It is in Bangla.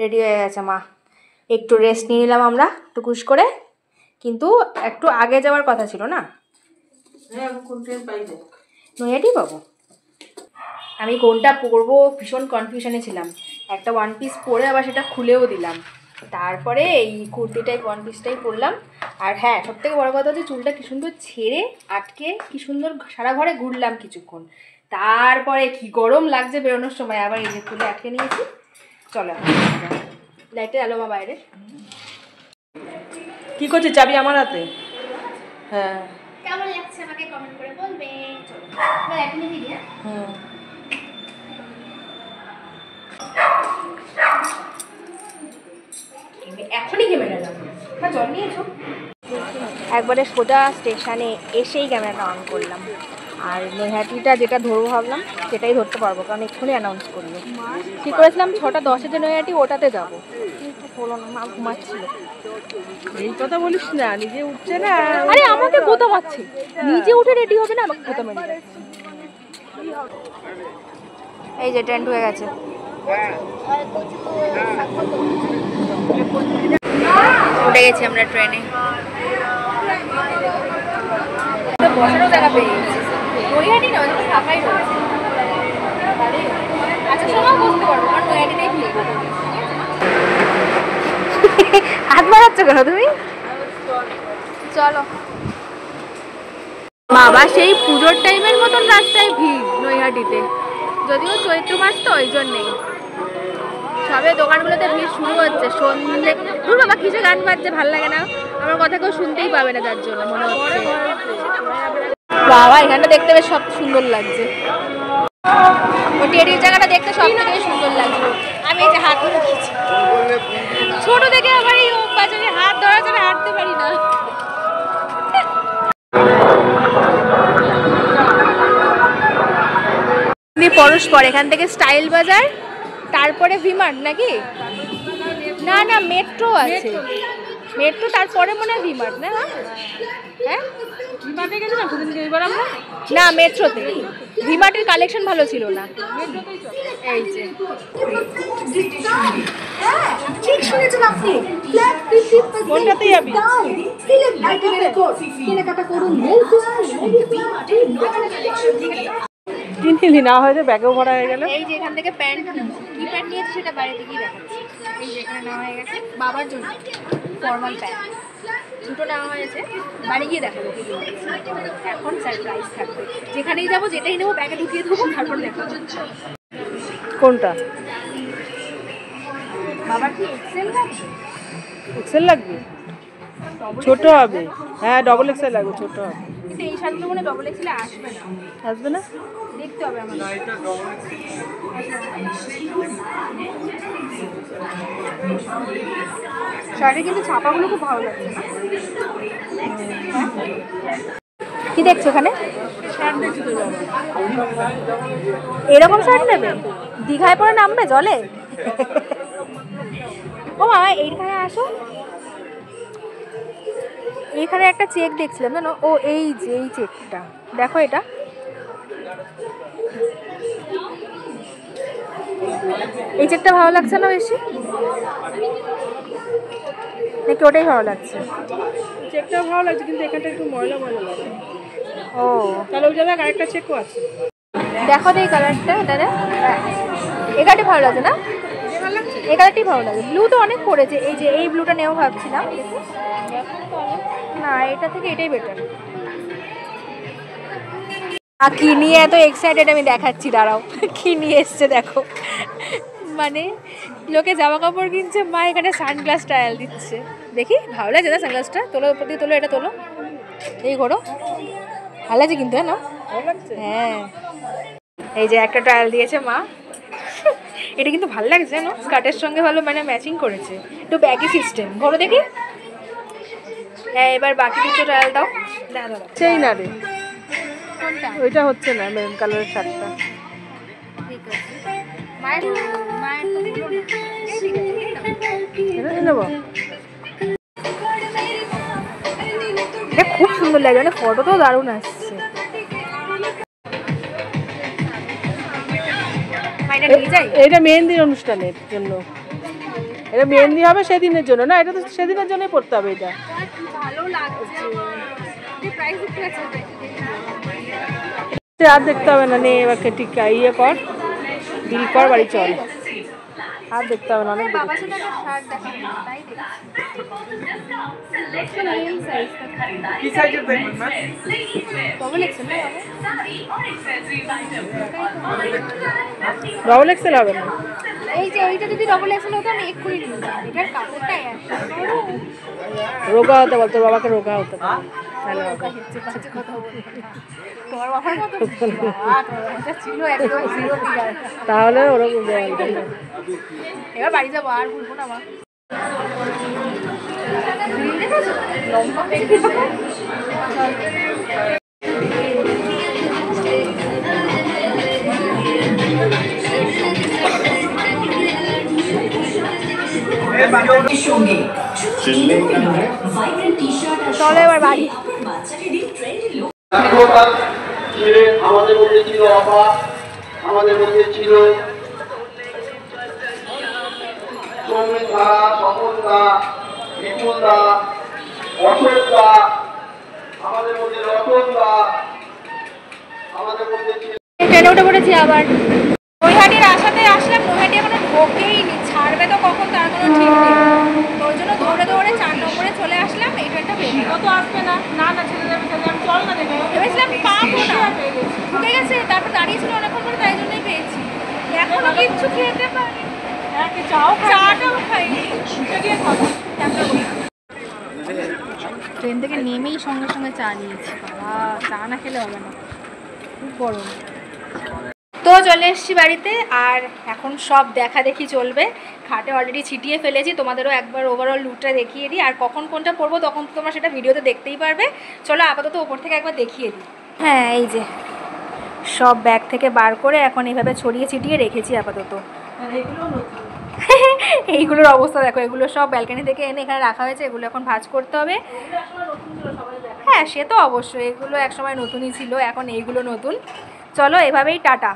রেডি হয়ে গেছে মা, একটু রেস্ট নিয়ে নিলাম আমরা টুকুস করে, কিন্তু একটু আগে যাওয়ার কথা ছিল না? নৈহাটি পাবো। আমি কোনটা পরবো ভীষণ কনফিউশনে ছিলাম, একটা ওয়ান পিস পরে আবার সেটা খুলেও দিলাম, তারপরে এই কুর্তিটাই ওয়ান পিসটাই পরলাম। আর হ্যাঁ, সবথেকে বড় কথা হচ্ছে চুলটা কি সুন্দর ছেড়ে আটকে কি সুন্দর সারা ঘরে ঘুরলাম কিছুক্ষণ, তারপরে কি গরম লাগছে বেরোনোর সময়, আবার এই যে খুলে আটকে নিয়েছি। চলো লাইটে আলো মা বাইরে। কি করছে? চাবি আমার হাতে। হ্যাঁ, কেমন লাগছে আমাকে কমেন্ট করে বলবে। চলো এখনই দিই। হ্যাঁ এখনই ক্যামেরা যাবো। জল নিয়েছো? একবারে সোজা স্টেশনে এসেই ক্যামেরাটা অন করলাম, আর নৈহাটিটা যেটা ধরবো ভাবলাম সেটাই ধরতে পারবো, কারণ এক্ষুনি অ্যানাউন্স করলো। ঠিক করেছিলাম 6:10 যে নৈহাটি ওটাতে যাবো, কিন্তু হলো না, মা ঘুমাচ্ছিল। এই কথা বলিস না, নিজে উঠছে না। আরে আমাকে গোতা মারছে, নিজে উঠে রেডি হবে না, আমাকে গোতা মেরে। এই যে ট্রেন হয়ে গেছে, উঠে গেছি আমরা ট্রেনে। বসারও জায়গা পেয়ে গেছি, নৈহাটি না ওই ফাঁকাই রয়েছে। আচ্ছা সময় বসতে পারবো, কারণ নৈহাটিটাই ফিরে হাত বাড়াচ্ছ কেন তুমি? চলো বাবা, সেই পুজোর টাইমের মতন রাস্তায় ভিড় নৈহাটিতে, যদিও চৈত্র মাস তো ওই জন্যেই সবে দোকানগুলোতে ভিড় শুরু হচ্ছে। সন্ধ্যে দূর বাবা, কিসে গান বাজছে ভাল লাগে না, আমার কথা কেউ শুনতেই পাবে না, যার জন্য মনে হচ্ছে। বাবা এখানটা দেখতে বেশ সব সুন্দর লাগছে, ওই টেরির জায়গাটা দেখতে সব থেকে সুন্দর লাগছে। আমি এই যে হাত ধরে ছোট দেখে আবার এই বাজারে হাত ধরা যাবে, হাঁটতে পারি না। পরস্পর এখান থেকে স্টাইল বাজার, তারপরে ভিমার্ট নাকি? না না মেট্রো আছে, মেট্রো তারপরে মনে হয় ভিমার্ট না? হ্যাঁ না মেট্রোতে, ভিমার্টের কালেকশন ভালো ছিল না। এই যে ঠিক শুনেছেন আপনি, ফ্ল্যাট 50% কোনটাতে যাবি? কেনাকাটা করুন। কিনলি না হয়তো ব্যাগেও ভরা হয়ে গেল। এই যে এখান থেকে প্যান্ট, কি প্যান্ট নিয়েছি সেটা বাড়িতে গিয়ে দেখাচ্ছি। এই যে এখানে নেওয়া হয়ে গেছে বাবার জন্য ফর্মাল প্যান্ট, দুটো নেওয়া হয়েছে, বাড়ি গিয়ে দেখাবো। এখন সারপ্রাইজ থাকবে, যেখানেই যাবো যেটাই নেবো ব্যাগে ঢুকিয়ে দেবো, তারপর দেখাবো। কোনটা? বাবার কি এক্সেল লাগবে? এক্সেল লাগবে? ছোট হবে। হ্যাঁ ডবল এক্সেল লাগবে, ছোট হবে। কিন্তু এই শাড়িগুলো মনে ডবল এক্সেল আসবে না। আসবে না? দেখতে হবে আমাদের। শাড়ির কিন্তু ছাপাগুলো খুব ভালো লাগছে না? কি দেখছো ওখানে? এরকম শার্ট নেবে? দীঘায় পরে নামবে জলে? ও মামা এইখানে আসো, এইখানে একটা চেক দেখছিলাম জানো, ও এই যে এই চেকটা দেখো, এটা এই চেকটা ভালো লাগছে না বেশি, নাকি ওটাই ভালো লাগছে? চেকটাও ভালো লাগছে, কিন্তু এখানটা একটু ময়লা ময়লা লাগে। ও তাহলে ওই জায়গায় আরেকটা চেকও আছে, দেখো তো এই কালারটা, দাদা এই কালারটি ভালো লাগছে না? এই কালারটি ভালো লাগে, ব্লু তো অনেক পড়েছে, এই যে এই ব্লুটা নেও ভাবছিলাম, না এটা থেকে এটাই বেটার। কি নিয়ে এত এক্সাইটেড আমি দেখাচ্ছি, দাঁড়াও কি নিয়ে এসছে দেখো। মানে লোকে জামা কাপড় কিনছে, মা এখানে সানগ্লাস ট্রায়াল দিচ্ছে। দেখি ভালো লাগছে না সানগ্লাসটা? তোলো প্রতি তোলো, এটা তোলো, এই করো, ভালো লাগছে কিন্তু। হ্যাঁ না ভালো লাগছে। হ্যাঁ এই যে একটা ট্রায়াল দিয়েছে মা, এটা কিন্তু ভালো লাগছে জানো, স্কার্টের সঙ্গে ভালো মানে ম্যাচিং করেছে, একটু ব্যাগি সিস্টেম। ঘরে দেখি, হ্যাঁ এবার বাকি দুটো ট্রায়াল দাও। দাঁড়া সেই না রে, কোনটা? ওইটা হচ্ছে না, মেরুন কালারের শার্টটা। ঠিক আছে, মায়ের মায়ের তো হলো না, ঠিক আছে এটা নেবো। এটা খুব সুন্দর লাগে, মানে ফটো তো দারুণ আসছে। এটা মেহেন্দির অনুষ্ঠানের জন্য। এটা মেহেন্দি হবে সেদিনের জন্য না, এটা তো সেদিনের জন্যই পড়তে হবে এটা। ভালো লাগছে, প্রাইস একটু আছে। আর দেখতে হবে না, নে এবার টিকা ইয়ে কর, বিল কর, বাড়ি চল। আর দেখতে হবে না, অনেক বাবার সাথে একটা শার্ট দেখাবো, তাই কি সাইজের দেখবেন না? ডবল এক্সেল না ডবল এক্সেল হবে না। এই যে এইটা যদি ডবল এক্সেল হতো আমি এক্ষুনি নিতাম। এটার কাপড়টা এত রোগা হতে বল, তোর বাবাকে রোগা হতে বল, তাহলে হবে। তোমার বাবার মতো ছিল একদম জিরো ফিগার। তাহলে ওরকম দেওয়া। এবার বাড়ি যাবো, আর ভুলবো না মা। লম্বা চলো এবার বাড়ি। আমাদের মধ্যে ছিল অপা, আমাদের মধ্যে ছিল সৌমিতা, সফলতা, বিপুলদা, অশোকদা, আমাদের মধ্যে রতনদা, আমাদের মধ্যে ছিল। ট্রেনে উঠে পড়েছি আবার। নৈহাটির আশাতে আসলাম, নৈহাটি এখনো ঢোকেই নি, ছাড়বে তো কখন তার কোনো ঠিক নেই। তো ওই জন্য দৌড়ে দৌড়ে 4 নম্বরে চলে আসলাম। এই ট্রেনটা পেয়ে কত আসবে না, না না ছেড়ে যাবে, চল না দেখে ভেবেছিলাম পাবো না, ঢুকে গেছে। তারপর দাঁড়িয়েছিল অনেকক্ষণ করে, তাই জন্যই পেয়েছি। এখনো কিচ্ছু খেতে পারি, চাটাও খাইনি। ট্রেন থেকে নেমেই সঙ্গে সঙ্গে চা নিয়েছি। বাবা, চা না খেলে হবে না, খুব গরম। তো চলে এসেছি বাড়িতে, আর এখন সব দেখা দেখি চলবে। খাটে অলরেডি ছিটিয়ে ফেলেছি, তোমাদেরও একবার ওভারঅল লুকটা দেখিয়ে দিই। আর কখন কোনটা পরবো তখন তো তোমরা সেটা ভিডিওতে দেখতেই পারবে। চলো আপাতত ওপর থেকে একবার দেখিয়ে দিই। হ্যাঁ, এই যে সব ব্যাগ থেকে বার করে এখন এইভাবে ছড়িয়ে ছিটিয়ে রেখেছি আপাতত। এইগুলোর অবস্থা দেখো, এগুলো সব ব্যালকনি থেকে এনে এখানে রাখা হয়েছে। এগুলো এখন ভাঁজ করতে হবে। হ্যাঁ, সে তো অবশ্যই, এগুলো একসময় নতুনই ছিল, এখন এইগুলো নতুন। চলো এভাবেই টাটা।